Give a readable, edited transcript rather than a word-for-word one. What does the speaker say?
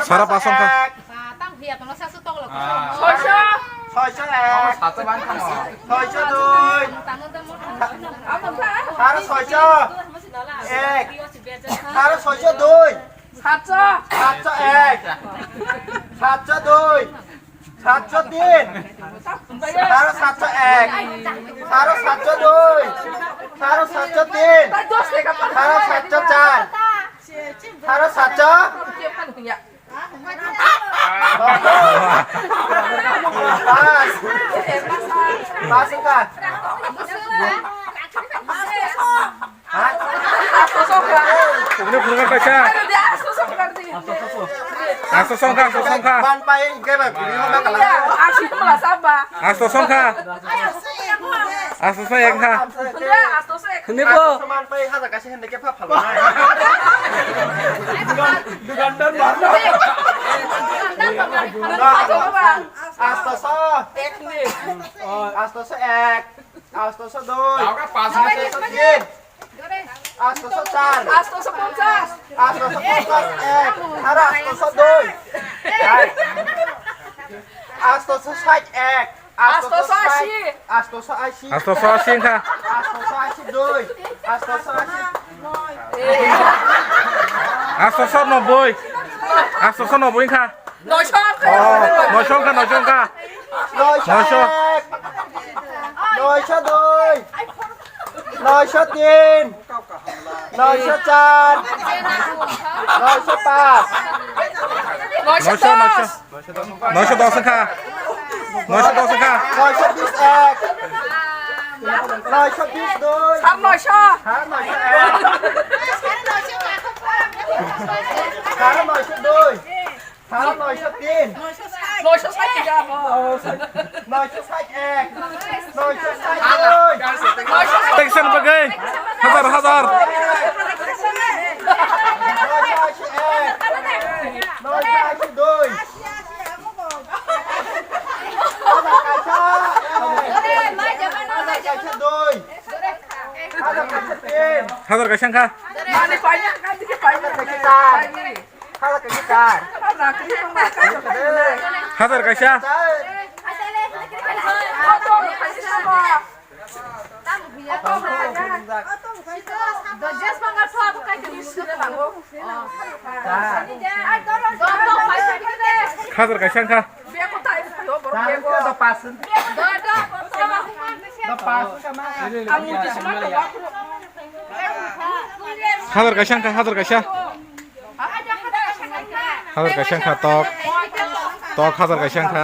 সারা পাঁচশো Tăng Việt nó sẽ xuất tông là ছয়শো এক ছয়শো দুই সাড়ে ছয়শো এক সাড়ে ছয়শো দুই সাতশো এক সাতশো দুই সাতশো তিন সাড়ে সাতশো এক সাড়ে সাতশো দুই সাড়ে সাতশো তিন সাড়ে সাতশো চার সাড়ে সাতশো পাঁচ kan ini bukan kaca asto songka ban bay cáiแบบนี้มันก็ละ asto songka asto sayang ka ini po saman bay kata kasih hendak ke pap halu dugan asto so ek ni asto so ek asto so doi asto so tin asto so char asto so ek ara asto so doi asto so sach ek asto so ashi asto so asin ka asto so ashi doi asto so ashi asto so no boy asto so no boy ka Nói chót nói chong ka Nói cho đôi Nói cho tiền Nói cho chan Nói cho bạc nói cho đó sang ka nói cho bis ek Nói cho bis đôi nói cho Nói cho ek Nói cho đôi nói cho tiền nói cho sách thì ra nói cho sách ek nói cho sách đôi tension bagai hazar nói cho chị ek nói cho chị đôi hazar ka sang ka Ini banyak kan dikit banyak Halo kejutan. hazar ka sha hazar ka sang ka hazar ka sang ka hazar ka sha hazar ka sang ka tok hazar ka sang ka